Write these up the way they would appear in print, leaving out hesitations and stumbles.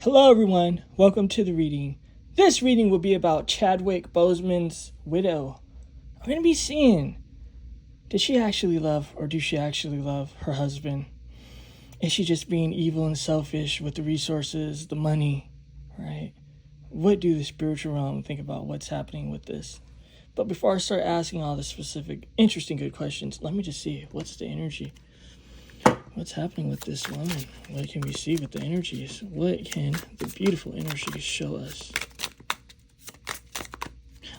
Hello everyone, welcome to the reading. This reading will be about Chadwick Boseman's widow. I'm going to be seeing, did she actually love or do she actually love her husband? Is she just being evil and selfish with the resources, the money, right? What do the spiritual realm think about what's happening with this? But before I start asking all the specific, interesting, good questions, let me just see, what's the energy? What's happening with this woman? What can we see with the energies? What can the beautiful energies show us?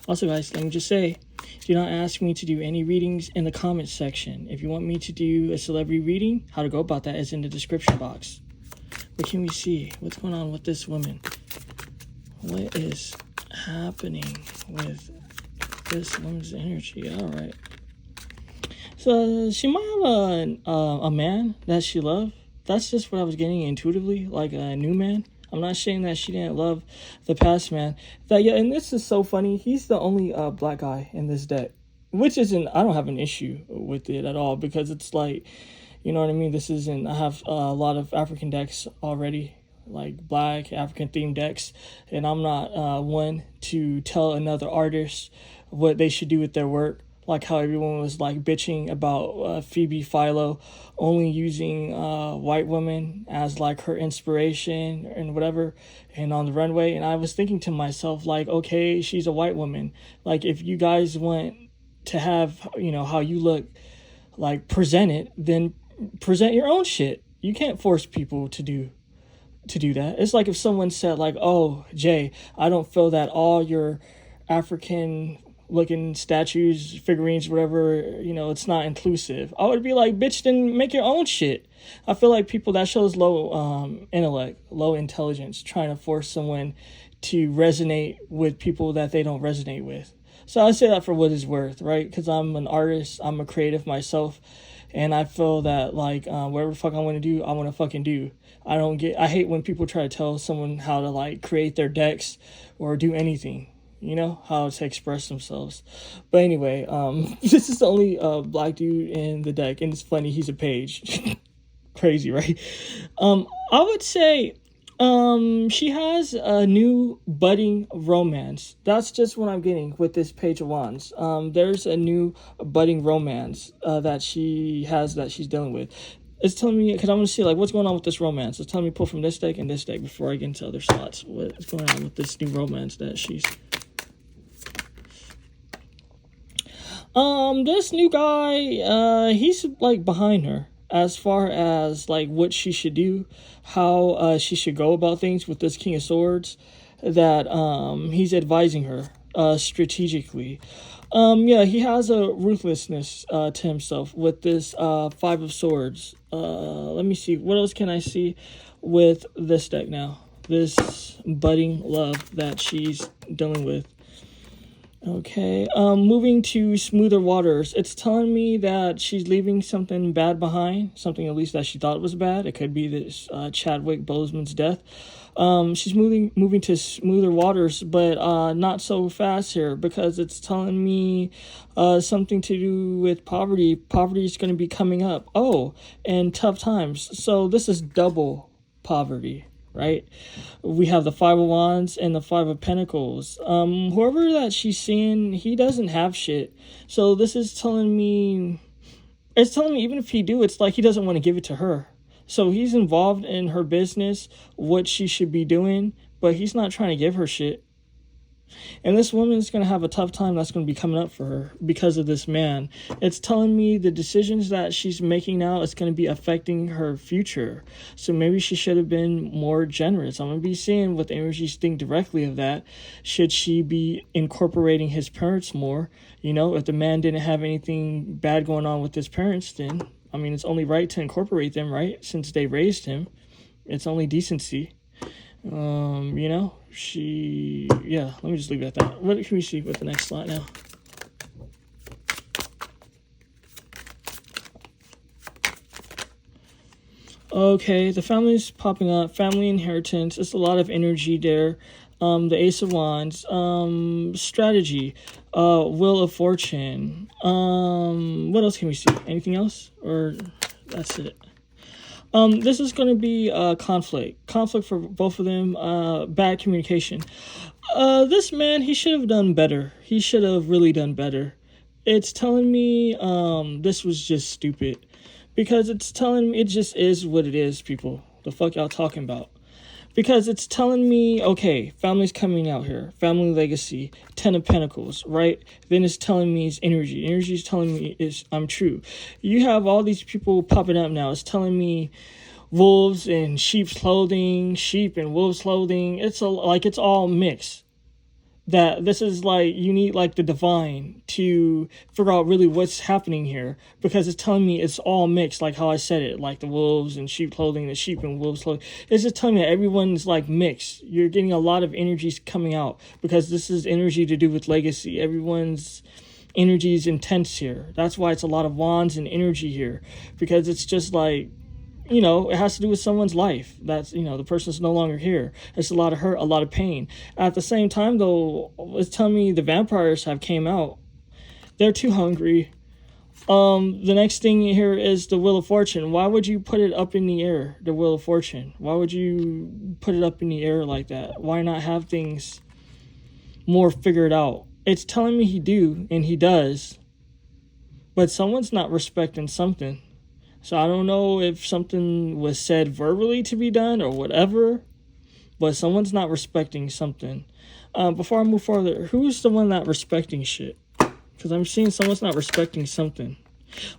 Also, guys, let me just say, do not ask me to do any readings in the comments section. If you want me to do a celebrity reading, how to go about that is in the description box. What can we see? What's going on with this woman? What is happening with this woman's energy? All right. So she might have a man that she loved. That's just what I was getting intuitively, like a new man. I'm not saying that she didn't love the past man. And this is so funny. He's the only black guy in this deck, which isn't. I don't have an issue with it at all because it's like, you know what I mean. This isn't. I have a lot of African decks already, like black African themed decks, and I'm not one to tell another artist what they should do with their work. Like how everyone was like bitching about Phoebe Philo only using white women as like her inspiration and whatever, and on the runway. And I was thinking to myself, like, okay, she's a white woman. Like, if you guys want to have, you know, how you look like presented, then present your own shit. You can't force people to do that. It's like if someone said like, oh, Jay, I don't feel that all your African looking statues, figurines, whatever, you know, it's not inclusive. I would be like, bitch, then make your own shit. I feel like people, that shows low intellect, low intelligence, trying to force someone to resonate with people that they don't resonate with. So I say that for what it's worth, right? Because I'm an artist, I'm a creative myself, and I feel that like whatever the fuck I want to do, I want to fucking do. I hate when people try to tell someone how to like create their decks or do anything. You know, how to express themselves. But anyway, this is the only black dude in the deck, and it's funny, he's a page. Crazy, right? I would say she has a new budding romance. That's just what I'm getting with this Page of Wands. There's a new budding romance that she has that she's dealing with. It's telling me, because I'm going to see, like, what's going on with this romance. It's telling me pull from this deck and this deck before I get into other slots. What's going on with this new romance that she's... This new guy, he's like behind her as far as like what she should do, how she should go about things with this King of Swords, that he's advising her strategically. He has a ruthlessness to himself with this Five of Swords. Let me see, what else can I see with this deck now? This budding love that she's dealing with. Okay, moving to smoother waters. It's telling me that she's leaving something bad behind, something at least that she thought was bad. It could be this Chadwick Boseman's death. She's moving to smoother waters, but not so fast here, because it's telling me something to do with poverty. Poverty is going to be coming up. Oh, and tough times. So this is double poverty. Right, we have the Five of Wands and the Five of Pentacles. Whoever that she's seeing, he doesn't have shit. So this is telling me, it's telling me even if he do, it's like he doesn't want to give it to her. So he's involved in her business, what she should be doing, but he's not trying to give her shit. And this woman is going to have a tough time that's going to be coming up for her because of this man. It's telling me the decisions that she's making now is going to be affecting her future. So maybe she should have been more generous. I'm going to be seeing what the energies think directly of that. Should she be incorporating his parents more? You know, if the man didn't have anything bad going on with his parents, then, I mean, it's only right to incorporate them, right? Since they raised him. It's only decency. You know, let me just leave it at that. What can we see with the next slide now? Okay, the family's popping up, family inheritance. It's a lot of energy there. The Ace of Wands, strategy, Wheel of Fortune. What else can we see? Anything else? Or that's it? This is going to be conflict for both of them. Bad communication. This man, he should have done better. He should have really done better. It's telling me this was just stupid, because it's telling me it just is what it is. People, the fuck y'all talking about? Because it's telling me, okay, family's coming out here, family legacy, 10 of Pentacles, right? Then it's telling me it's energy. Energy is telling me I'm true. You have all these people popping up now. It's telling me wolves in sheep's clothing, sheep and wolves clothing. It's all mixed. That this is like, you need like the divine to figure out really what's happening here, because it's telling me it's all mixed, like how I said it, like the wolves and sheep clothing, the sheep and wolves clothing. It's just telling me that everyone's like mixed. You're getting a lot of energies coming out, because this is energy to do with legacy. Everyone's energy is intense here. That's why it's a lot of wands and energy here, because it's just like, you know, it has to do with someone's life. That's, you know, the person's no longer here. It's a lot of hurt, a lot of pain. At the same time, though, it's telling me the vampires have came out. They're too hungry. The next thing here is the Wheel of Fortune. Why would you put it up in the air, the Wheel of Fortune? Why would you put it up in the air like that? Why not have things more figured out? It's telling me he do, and he does. But someone's not respecting something. So I don't know if something was said verbally to be done or whatever, but someone's not respecting something. Before I move further, who's the one not respecting shit? Because I'm seeing someone's not respecting something.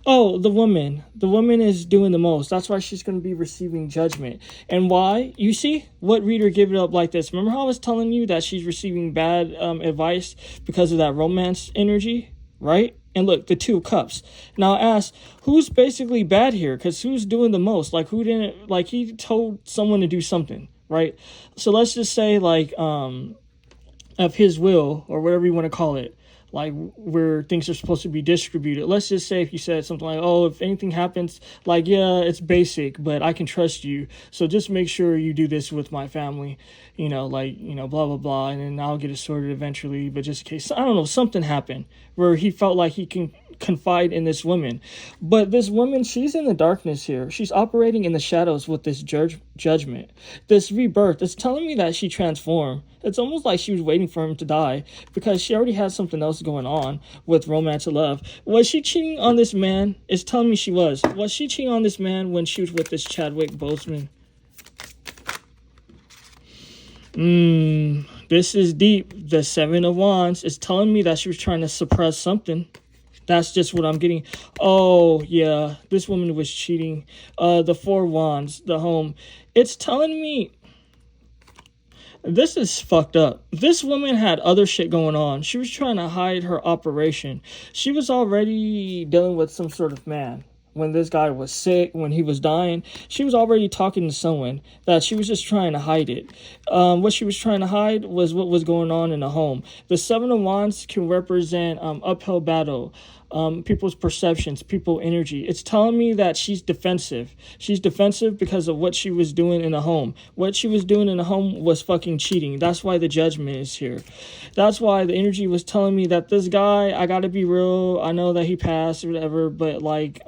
Oh, the woman. The woman is doing the most. That's why she's going to be receiving judgment. And why? You see? What reader gave it up like this? Remember how I was telling you that she's receiving bad advice because of that romance energy? Right? And look, the Two of Cups. Now I ask, who's basically bad here? Because who's doing the most? Like, who didn't, like, he told someone to do something, right? So let's just say, like, of his will, or whatever you want to call it, like where things are supposed to be distributed. Let's just say if you said something like, oh, if anything happens, like, yeah, it's basic, but I can trust you. So just make sure you do this with my family, you know, like, you know, blah, blah, blah. And then I'll get it sorted eventually. But just in case, I don't know, something happened where he felt like he can confide in this woman. But this woman, she's in the darkness here. She's operating in the shadows with this judgment, this rebirth. It's telling me that she transformed. It's almost like she was waiting for him to die, because she already had something else going on with romance and love. Was she cheating on this man? It's telling me she was. Was she cheating on this man when she was with this Chadwick Boseman? This is deep. The Seven of Wands is telling me that she was trying to suppress something. That's just what I'm getting. Oh, yeah. This woman was cheating. The Four of Wands, the home. It's telling me this is fucked up. This woman had other shit going on. She was trying to hide her operation. She was already dealing with some sort of man. When this guy was sick, when he was dying, she was already talking to someone that she was just trying to hide it. What she was trying to hide was what was going on in the home. The Seven of Wands can represent uphill battle, people's perceptions, people energy. It's telling me that she's defensive. She's defensive because of what she was doing in the home. What she was doing in the home was fucking cheating. That's why the judgment is here. That's why the energy was telling me that this guy, I gotta be real. I know that he passed or whatever, but like,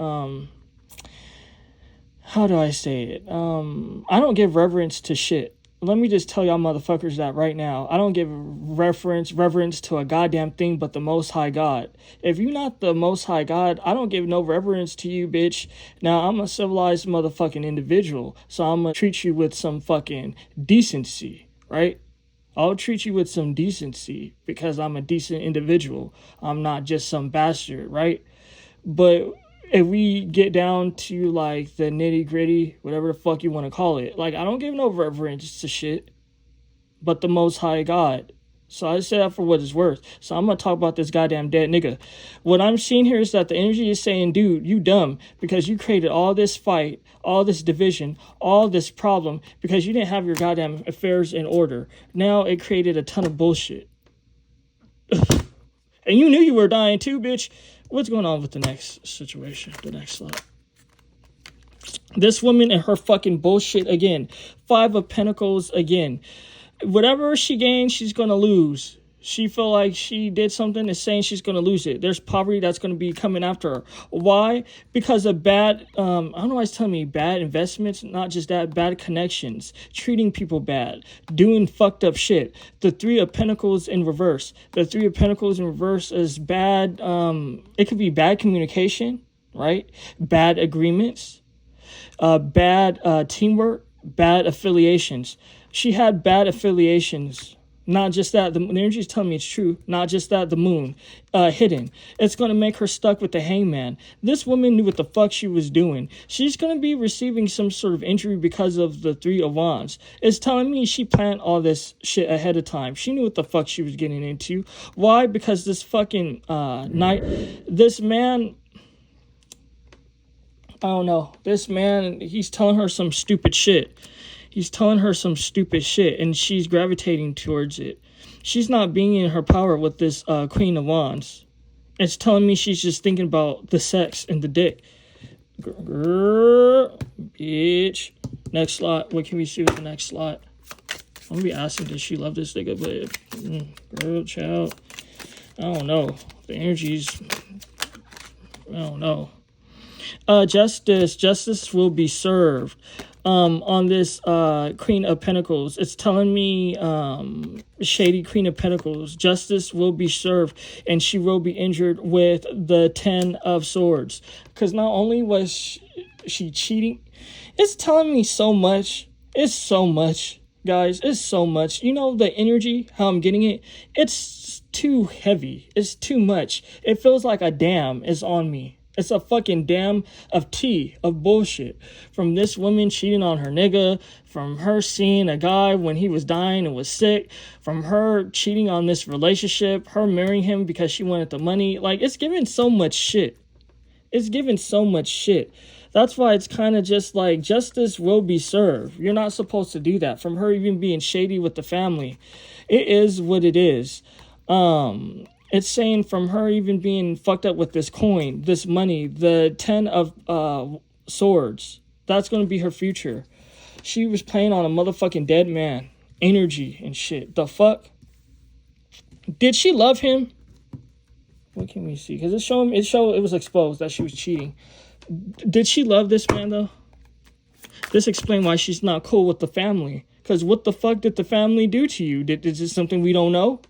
how do I say it? I don't give reverence to shit. Let me just tell y'all motherfuckers that right now. I don't give reverence to a goddamn thing but the Most High God. If you're not the Most High God, I don't give no reverence to you, bitch. Now, I'm a civilized motherfucking individual, so I'm gonna treat you with some fucking decency, right? I'll treat you with some decency because I'm a decent individual. I'm not just some bastard, right? But if we get down to like the nitty gritty, whatever the fuck you want to call it, like I don't give no reverence to shit but the Most High God. So I say that for what it's worth. So I'm going to talk about this goddamn dead nigga. What I'm seeing here is that the energy is saying, dude, you dumb because you created all this fight, all this division, all this problem because you didn't have your goddamn affairs in order. Now it created a ton of bullshit. And you knew you were dying too, bitch. What's going on with the next situation? The next slide. This woman and her fucking bullshit again. Five of Pentacles again. Whatever she gains, she's going to lose. She feel like she did something, is saying she's going to lose it. There's poverty that's going to be coming after her. Why? Because of bad, I don't know why it's telling me bad investments, not just that, bad connections, treating people bad, doing fucked up shit. The Three of Pentacles in reverse. The Three of Pentacles in reverse is bad, it could be bad communication, right? Bad agreements, bad teamwork, bad affiliations. She had bad affiliations. Not just that, the energy is telling me it's true. Not just that, the moon, hidden. It's going to make her stuck with the hangman. This woman knew what the fuck she was doing. She's going to be receiving some sort of injury because of the Three of Wands. It's telling me she planned all this shit ahead of time. She knew what the fuck she was getting into. Why? Because this fucking this man, I don't know. This man, he's telling her some stupid shit. He's telling her some stupid shit, and she's gravitating towards it. She's not being in her power with this Queen of Wands. It's telling me she's just thinking about the sex and the dick. Grrr, bitch. Next slot. What can we see with the next slot? I'm going to be asking, does she love this nigga? But, girl, child. I don't know. The energies, I don't know. Justice will be served. On this Queen of Pentacles, it's telling me shady Queen of Pentacles, justice will be served, and she will be injured with the 10 of Swords. Because not only was she cheating, it's telling me so much. It's so much, guys. It's so much. You know the energy, how I'm getting it? It's too heavy. It's too much. It feels like a dam is on me. It's a fucking dam of tea, of bullshit. From this woman cheating on her nigga, from her seeing a guy when he was dying and was sick, from her cheating on this relationship, her marrying him because she wanted the money. Like, it's giving so much shit. It's giving so much shit. That's why it's kind of just like, justice will be served. You're not supposed to do that. From her even being shady with the family. It is what it is. It's saying from her even being fucked up with this coin, this money, the 10 of Swords. That's going to be her future. She was playing on a motherfucking dead man. Energy and shit. The fuck? Did she love him? What can we see? Because it was exposed that she was cheating. Did she love this man, though? This explains why she's not cool with the family. Because what the fuck did the family do to you? Is this something we don't know?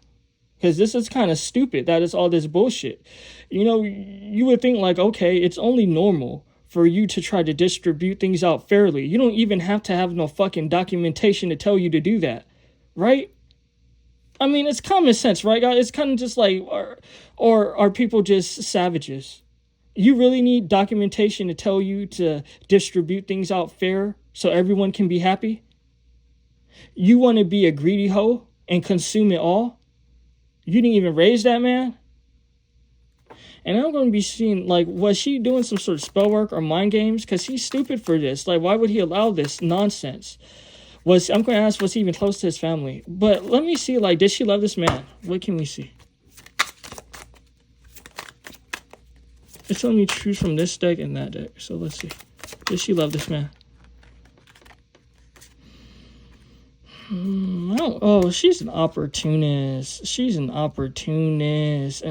Because this is kind of stupid. That is all this bullshit. You know, you would think like, okay, it's only normal for you to try to distribute things out fairly. You don't even have to have no fucking documentation to tell you to do that. Right? I mean, it's common sense, right, guys? It's kind of just like, or are people just savages? You really need documentation to tell you to distribute things out fair so everyone can be happy? You want to be a greedy hoe and consume it all? You didn't even raise that man? And I'm going to be seeing, like, was she doing some sort of spell work or mind games? Because he's stupid for this. Like, why would he allow this nonsense? I'm going to ask, was he even close to his family? But let me see, like, did she love this man? What can we see? It's only choose from this deck and that deck. So let's see. Did she love this man? Oh, she's an opportunist. She's an opportunist.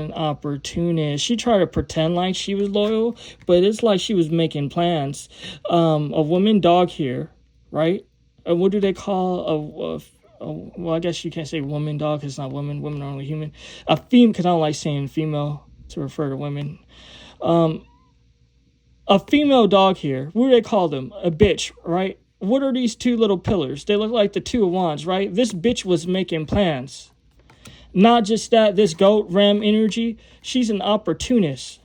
She tried to pretend like she was loyal, but it's like she was making plans. A woman dog here, right? What do they call well, I guess you can't say woman dog because it's not women. Women are only human. A female, because I don't like saying female to refer to women. A female dog here. What do they call them? A bitch, right? What are these two little pillars? They look like the Two of Wands, right? This bitch was making plans. Not just that, this goat ram energy, she's an opportunist.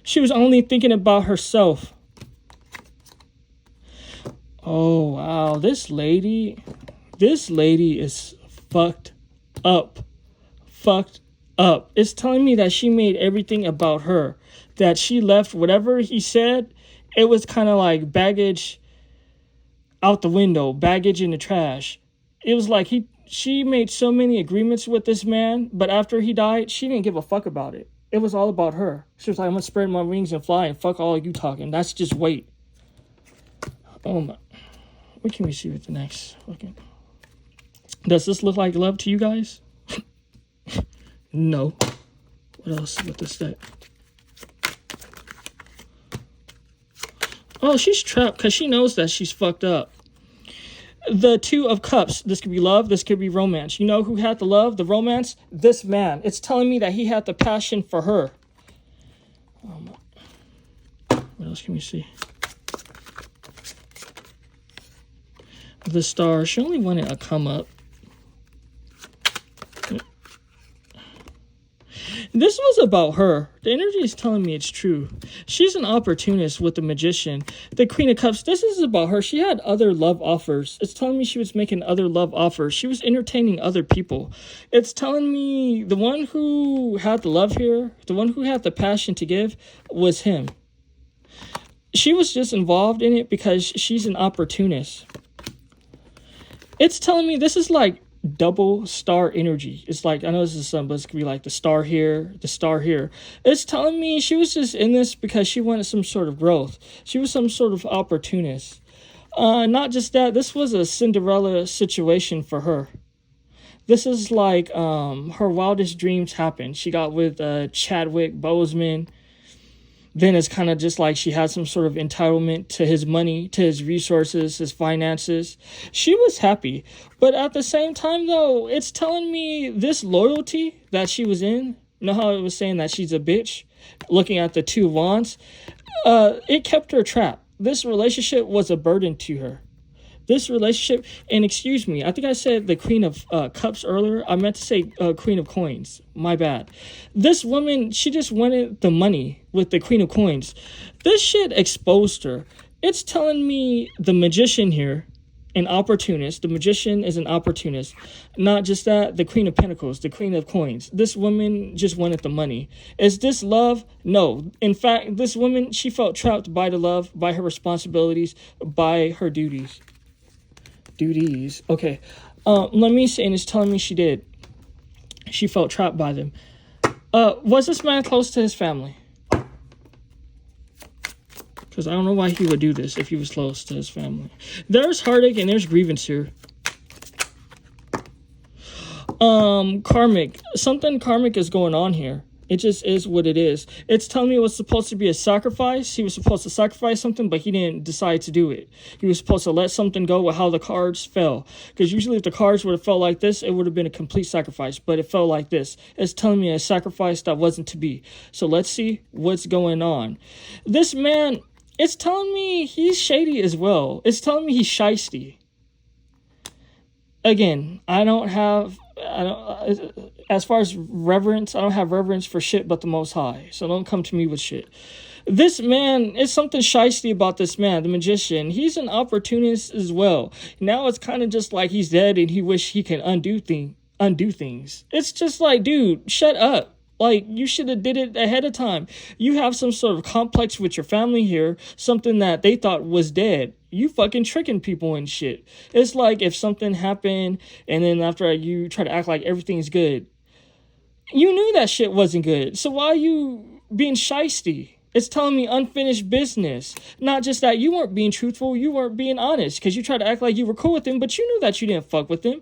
She was only thinking about herself. Oh, wow. This lady is fucked up. Fucked up. It's telling me that she made everything about her. That she left whatever he said. It was kind of like baggage out the window, baggage in the trash. It was like she made so many agreements with this man, but after he died, she didn't give a fuck about it. It was all about her. She was like, I'm going to spread my wings and fly and fuck all you talking. That's just wait. Oh my. What can we see with the next? Okay. Does this look like love to you guys? No. What else with this deck? Oh, she's trapped because she knows that she's fucked up. The Two of Cups. This could be love. This could be romance. You know who had the love, the romance? This man. It's telling me that he had the passion for her. What else can we see? The Star. She only wanted a come up. This was about her. The energy is telling me it's true. She's an opportunist with the Magician. The Queen of Cups, this is about her. She had other love offers. It's telling me she was making other love offers. She was entertaining other people. It's telling me the one who had the love here, the one who had the passion to give, was him. She was just involved in it because she's an opportunist. It's telling me this is like double star energy. It's like, I know this is something, but it's gonna be like the star here, the star here. It's telling me she was just in this because she wanted some sort of growth. She was some sort of opportunist. Not just that, this was a Cinderella situation for her. This is like her wildest dreams happened. She got with Chadwick, Boseman. Then it's kind of just like she had some sort of entitlement to his money, to his resources, his finances. She was happy. But at the same time, though, it's telling me this loyalty that she was in, you know how it was saying that she's a bitch? Looking at the Two of Wands, it kept her trapped. This relationship was a burden to her. This relationship, and excuse me, I think I said the Queen of Cups earlier. I meant to say Queen of Coins. My bad. This woman, she just wanted the money with the Queen of Coins. This shit exposed her. It's telling me the Magician here, an opportunist. The Magician is an opportunist. Not just that, the Queen of Pentacles, the Queen of Coins. This woman just wanted the money. Is this love? No. In fact, this woman, she felt trapped by the love, by her responsibilities, by her duties. Okay. Let me say, and it's telling me she did. She felt trapped by them. Was this man close to his family? Because I don't know why he would do this if he was close to his family. There's heartache and there's grievance here. Karmic. Something karmic is going on here. It just is what it is. It's telling me it was supposed to be a sacrifice. He was supposed to sacrifice something, but he didn't decide to do it. He was supposed to let something go with how the cards fell. Because usually if the cards would have felt like this, it would have been a complete sacrifice. But it fell like this. It's telling me a sacrifice that wasn't to be. So let's see what's going on. This man, it's telling me he's shady as well. It's telling me he's shiesty. Again, as far as reverence, I don't have reverence for shit but the Most High. So don't come to me with shit. This man, it's something shiesty about this man, the Magician. He's an opportunist as well. Now it's kind of just like he's dead and he wish he can undo things. It's just like, dude, shut up. Like, you should have did it ahead of time. You have some sort of complex with your family here, something that they thought was dead. You fucking tricking people and shit. It's like if something happened and then after you try to act like everything's good. You knew that shit wasn't good. So why are you being shiesty? It's telling me unfinished business. Not just that you weren't being truthful, you weren't being honest. Because you tried to act like you were cool with him, but you knew that you didn't fuck with him.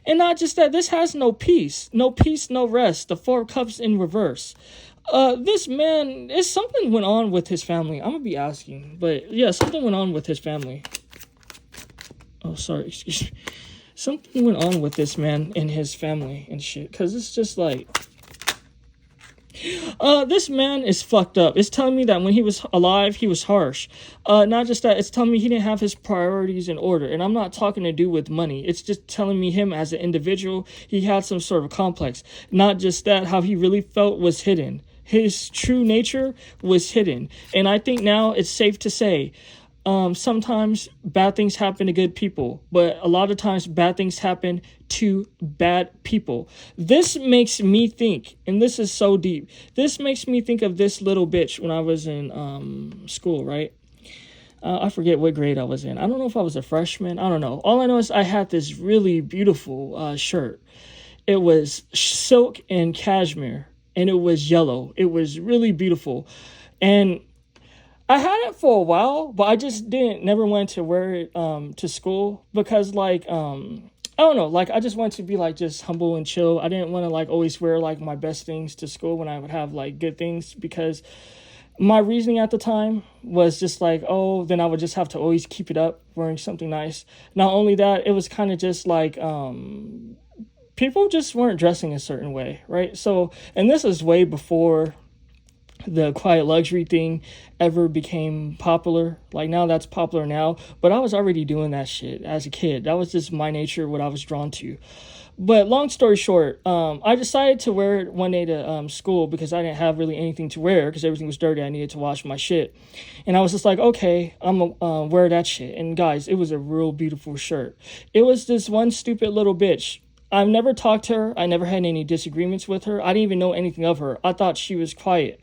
And not just that, this has no peace. No peace, no rest. The Four of Cups in reverse. This man, something went on with his family. I'm going to be asking. But yeah, something went on with his family. Oh, sorry, excuse me. Something went on with this man and his family and shit. Because it's just like... this man is fucked up. It's telling me that when he was alive, he was harsh. Not just that, it's telling me he didn't have his priorities in order. And I'm not talking to do with money. It's just telling me him as an individual, he had some sort of complex. Not just that, how he really felt was hidden. His true nature was hidden. And I think now it's safe to say, sometimes bad things happen to good people, but a lot of times bad things happen to bad people. This makes me think, and this is so deep, this makes me think of this little bitch when I was in school, right? I forget what grade I was in. I don't know if I was a freshman. I don't know. All I know is I had this really beautiful shirt. It was silk and cashmere, and it was yellow. It was really beautiful. And I had it for a while, but I just never went to wear it to school because, like, I don't know, like, I just wanted to be, like, just humble and chill. I didn't want to, like, always wear, like, my best things to school when I would have, like, good things, because my reasoning at the time was just like, oh, then I would just have to always keep it up wearing something nice. Not only that, it was kind of just like, people just weren't dressing a certain way, right? So, and this is way before the quiet luxury thing ever became popular. Like, now that's popular now, but I was already doing that shit as a kid. That was just my nature, what I was drawn to. But long story short, I decided to wear it one day to school because I didn't have really anything to wear because everything was dirty. I needed to wash my shit. And I was just like, okay, I'm going to wear that shit. And guys, it was a real beautiful shirt. It was this one stupid little bitch. I've never talked to her. I never had any disagreements with her. I didn't even know anything of her. I thought she was quiet.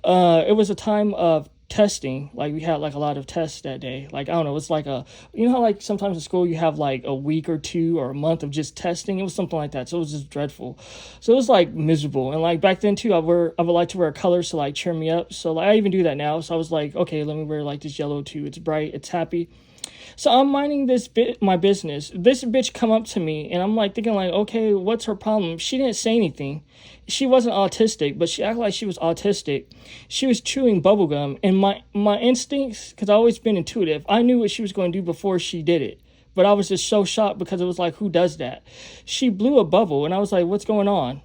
It was a time of testing. Like, we had like a lot of tests that day. Like, I don't know, it's like you know how like sometimes in school you have like a week or two or a month of just testing? It was something like that. So it was just dreadful. So it was like miserable. And like back then too, I would like to wear colors to like cheer me up. So like I even do that now. So I was like, okay, let me wear like this yellow too. It's bright, it's happy. So I'm minding my business. This bitch come up to me and I'm like thinking like, okay, what's her problem? She didn't say anything. She wasn't autistic, but she acted like she was autistic. She was chewing bubblegum, and my instincts, because I've always been intuitive, I knew what she was going to do before she did it. But I was just so shocked because it was like, who does that? She blew a bubble, and I was like, what's going on?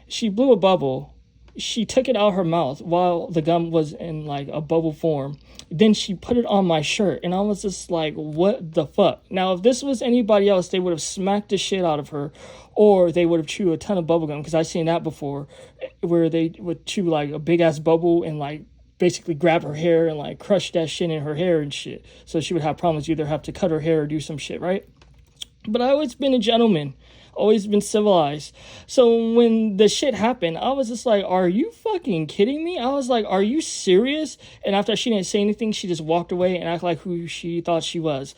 She blew a bubble. She took it out of her mouth while the gum was in like a bubble form. Then she put it on my shirt, and I was just like, what the fuck? Now, if this was anybody else, they would have smacked the shit out of her, or they would have chewed a ton of bubblegum, because I've seen that before, where they would chew like a big-ass bubble and like basically grab her hair and like crush that shit in her hair and shit. So she would have problems, either have to cut her hair or do some shit, right? But I always been a gentleman. Always been civilized. So when the shit happened, I was just like, are you fucking kidding me? I was like, are you serious? And after she didn't say anything, she just walked away and acted like who she thought she was.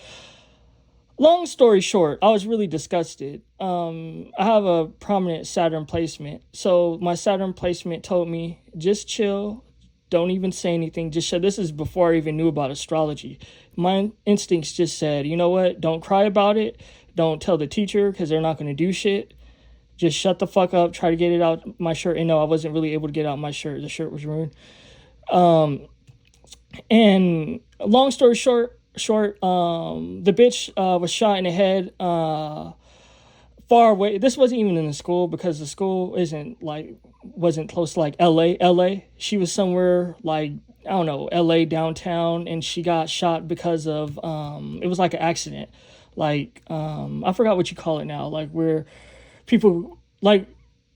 Long story short, I was really disgusted. I have a prominent Saturn placement. So my Saturn placement told me, just chill. Don't even say anything. Just shut. This is before I even knew about astrology. My instincts just said, you know what? Don't cry about it. Don't tell the teacher because they're not going to do shit. Just shut the fuck up. Try to get it out my shirt. And no, I wasn't really able to get out my shirt. The shirt was ruined. And long story short, the bitch was shot in the head far away. This wasn't even in the school because the school wasn't close to like LA. She was somewhere like, I don't know, LA downtown, and she got shot because of it was like an accident. Like, I forgot what you call it now, like where people, like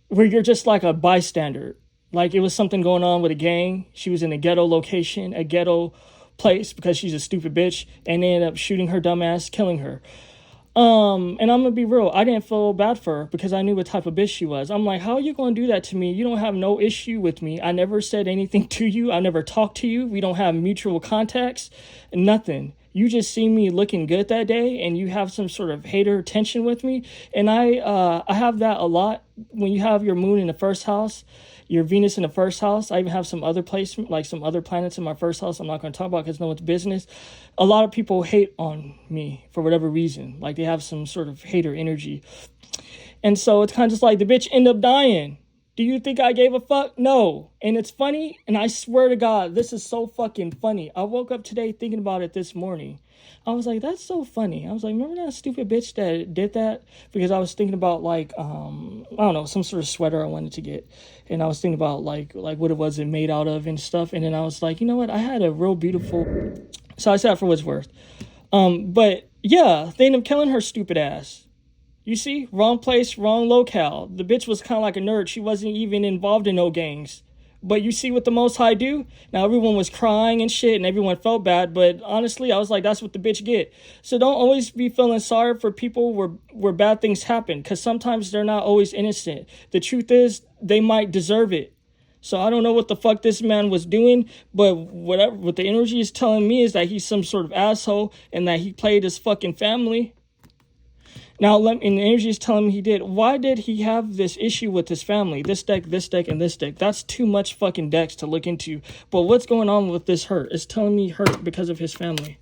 where you're just like a bystander. Like, it was something going on with a gang. She was in a ghetto location, a ghetto place, because she's a stupid bitch, and they ended up shooting her dumb ass, killing her. And I'm gonna be real, I didn't feel bad for her because I knew what type of bitch she was. I'm like, how are you gonna do that to me? You don't have no issue with me. I never said anything to you. I never talked to you. We don't have mutual contacts, nothing. You just see me looking good that day, and you have some sort of hater tension with me. And I have that a lot when you have your moon in the first house, your Venus in the first house. I even have some other placement, like some other planets in my first house I'm not going to talk about because no one's business. A lot of people hate on me for whatever reason. Like, they have some sort of hater energy. And so it's kind of just like, the bitch ended up dying. Do you think I gave a fuck? No. And it's funny, and I swear to God, this is so fucking funny. I woke up today thinking about it this morning. I was like, that's so funny. I was like, remember that stupid bitch that did that? Because I was thinking about, like, I don't know, some sort of sweater I wanted to get. And I was thinking about, like what it was made out of and stuff. And then I was like, you know what? I had a real beautiful... So I said for what it's worth. But, yeah, they ended up killing her stupid ass. You see? Wrong place, wrong locale. The bitch was kind of like a nerd. She wasn't even involved in no gangs. But you see what the Most High do? Now, everyone was crying and shit, and everyone felt bad. But honestly, I was like, that's what the bitch get. So don't always be feeling sorry for people where bad things happen, because sometimes they're not always innocent. The truth is, they might deserve it. So I don't know what the fuck this man was doing, but what the energy is telling me is that he's some sort of asshole and that he played his fucking family. Now, and the energy is telling me he did. Why did he have this issue with his family? This deck, and this deck. That's too much fucking decks to look into. But what's going on with this hurt? It's telling me hurt because of his family.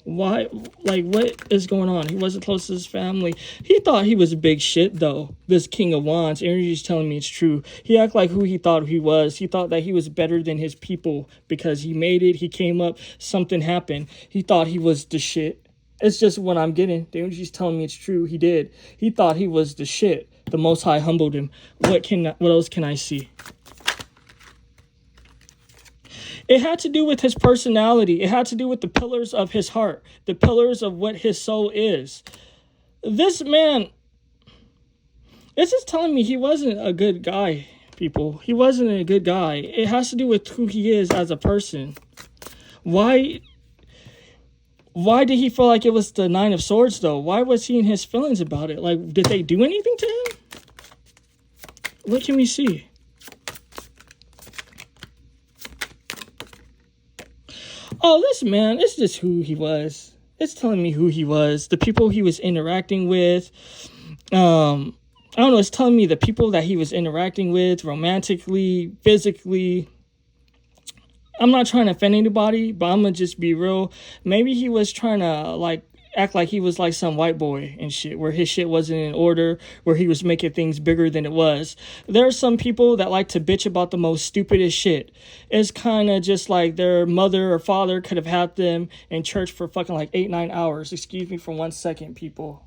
Why? Like, what is going on? He wasn't close to his family. He thought he was a big shit, though. This King of Wands. Energy is telling me it's true. He acted like who he thought he was. He thought that he was better than his people because he made it. He came up. Something happened. He thought he was the shit. It's just what I'm getting. The energy is telling me it's true. He did. He thought he was the shit. The Most High humbled him. What else can I see? It had to do with his personality. It had to do with the pillars of his heart, the pillars of what his soul is. This man, this is telling me he wasn't a good guy, people. He wasn't a good guy. It has to do with who he is as a person. Why did he feel like it was the Nine of Swords, though? Why was he in his feelings about it? Like, did they do anything to him? What can we see? Oh, this man, it's just who he was. It's telling me who he was. The people he was interacting with. I don't know, it's telling me the people that he was interacting with romantically, physically. I'm not trying to offend anybody, but I'm going to just be real. Maybe he was trying to, like, act like he was like some white boy and shit, where his shit wasn't in order, where he was making things bigger than it was. There are some people that like to bitch about the most stupidest shit. It's kind of just like their mother or father could have had them in church for fucking like 8-9 hours. Excuse me for 1 second, people.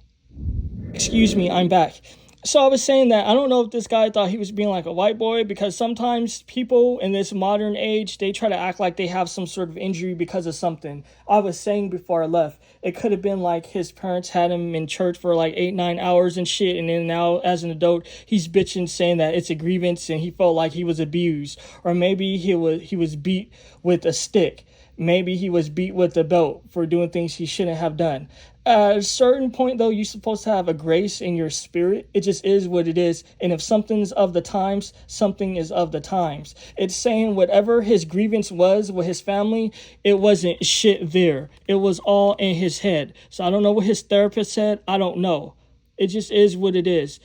Excuse me, I'm back. So I was saying that I don't know if this guy thought he was being like a white boy, because sometimes people in this modern age, they try to act like they have some sort of injury because of something. I was saying before I left, it could have been like his parents had him in church for like 8-9 hours and shit, and then now as an adult, he's bitching saying that it's a grievance and he felt like he was abused. Or maybe he was beat with a stick. Maybe he was beat with a belt for doing things he shouldn't have done. At a certain point, though, you're supposed to have a grace in your spirit. It just is what it is. And if something's of the times, something is of the times. It's saying whatever his grievance was with his family, it wasn't shit there. It was all in his head. So I don't know what his therapist said. I don't know. It just is what it is.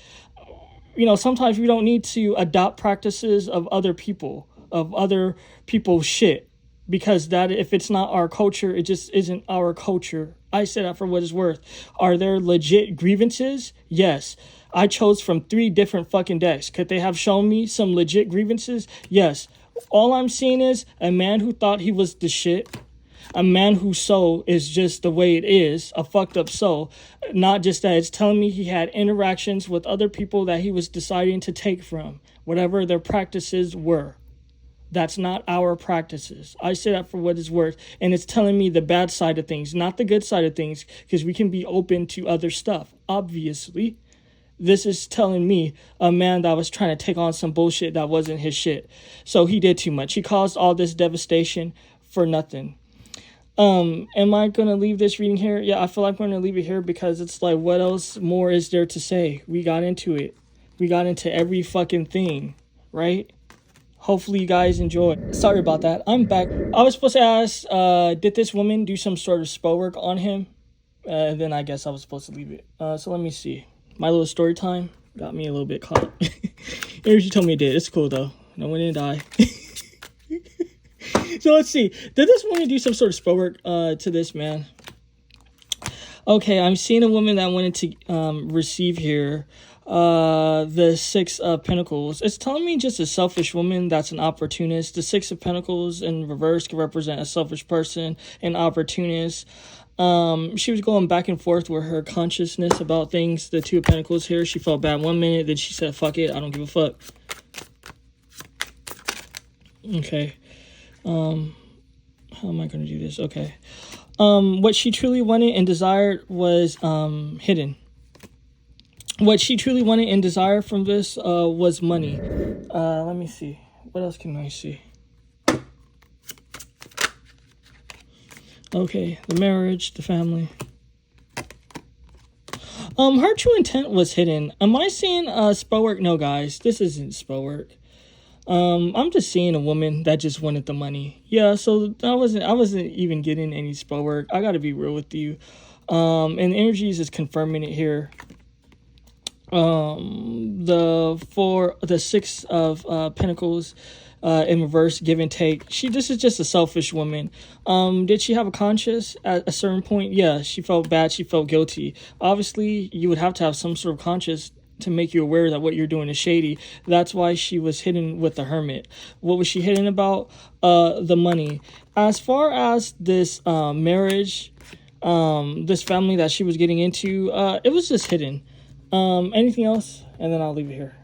You know, sometimes we don't need to adopt practices of other people's shit. Because that, if it's not our culture, it just isn't our culture. I say that for what it's worth. Are there legit grievances? Yes. I chose from 3 different fucking decks. Could they have shown me some legit grievances? Yes. All I'm seeing is a man who thought he was the shit. A man whose soul is just the way it is. A fucked up soul. Not just that. It's telling me he had interactions with other people that he was deciding to take from. Whatever their practices were. That's not our practices. I say that for what it's worth. And it's telling me the bad side of things, not the good side of things, because we can be open to other stuff. Obviously, this is telling me a man that was trying to take on some bullshit that wasn't his shit. So he did too much. He caused all this devastation for nothing. Am I going to leave this reading here? Yeah, I feel like I'm going to leave it here because it's like, what else more is there to say? We got into it. We got into every fucking thing, right? Hopefully you guys enjoy. Sorry about that. I'm back. I was supposed to ask, did this woman do some sort of spell work on him? And then I guess I was supposed to leave it. So let me see. My little story time got me a little bit caught. Energy told me it did. It's cool though. No one didn't die. So let's see. Did this woman do some sort of spell work to this man? Okay, I'm seeing a woman that wanted to receive here. The 6 of Pentacles. It's telling me just a selfish woman that's an opportunist. The 6 of Pentacles in reverse can represent a selfish person, an opportunist. She was going back and forth with her consciousness about things. The 2 of Pentacles here, she felt bad 1 minute, then she said, fuck it, I don't give a fuck. Okay. How am I going to do this? Okay. What she truly wanted and desired was hidden. What she truly wanted and desired from this was money. Let me see. What else can I see? Okay, the marriage, the family. Her true intent was hidden. Am I seeing spell work? No, guys, this isn't spell work. I'm just seeing a woman that just wanted the money. Yeah, so I wasn't even getting any spell work. I gotta be real with you. And energies is confirming it here. The 6 of Pentacles, in reverse, give and take. This is just a selfish woman. Did she have a conscience at a certain point? Yeah, she felt bad. She felt guilty. Obviously, you would have to have some sort of conscience to make you aware that what you're doing is shady. That's why she was hidden with the hermit. What was she hidden about? The money. As far as this marriage, this family that she was getting into, it was just hidden. Anything else? And then I'll leave it here.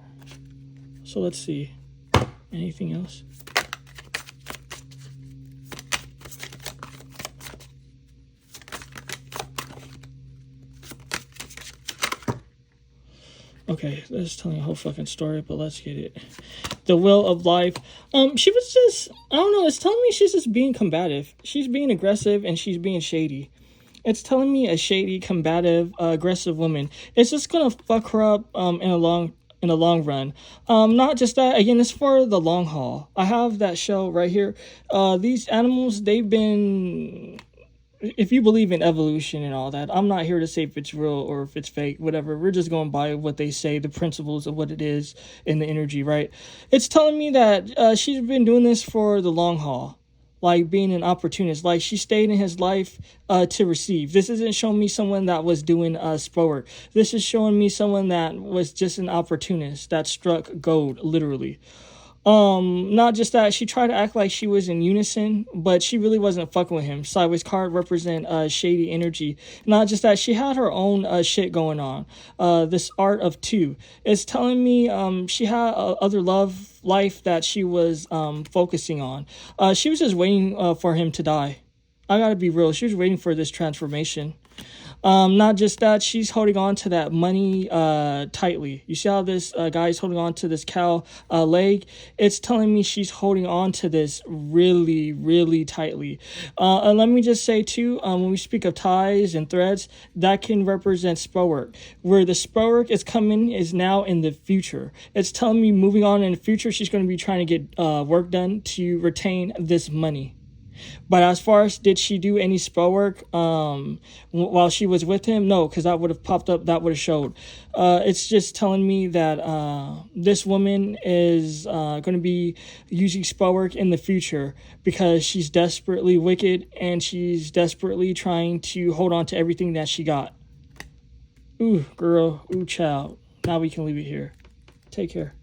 So let's see. Anything else? Okay, that's telling a whole fucking story, but let's get it. The will of life. She was just, I don't know, it's telling me she's just being combative. She's being aggressive and she's being shady. It's telling me a shady, combative, aggressive woman. It's just gonna fuck her up in the long run. Not just that, again, it's for the long haul. I have that show right here. These animals, they've been, if you believe in evolution and all that, I'm not here to say if it's real or if it's fake, whatever. We're just going by what they say, the principles of what it is in the energy, right? It's telling me that she's been doing this for the long haul, like being an opportunist. Like she stayed in his life to receive. This isn't showing me someone that was doing spellwork. This is showing me someone that was just an opportunist that struck gold, literally. Not just that, she tried to act like she was in unison, but she really wasn't fucking with him. Sideways card represent shady energy. Not just that, she had her own shit going on. This art of two. It's telling me she had other love life that she was focusing on. She was just waiting for him to die. I gotta be real, she was waiting for this transformation. Not just that, she's holding on to that money tightly. You see how this guy's holding on to this cow leg? It's telling me she's holding on to this really, really tightly. And let me just say too, when we speak of ties and threads, that can represent spellwork. Where the spellwork is coming is now in the future. It's telling me moving on in the future, she's going to be trying to get work done to retain this money. But as far as did she do any spell work while she was with him? No, because that would have popped up, that would have showed. It's just telling me that this woman is going to be using spell work in the future because she's desperately wicked and she's desperately trying to hold on to everything that she got. Ooh, girl. Ooh, child. Now we can leave it here. Take care.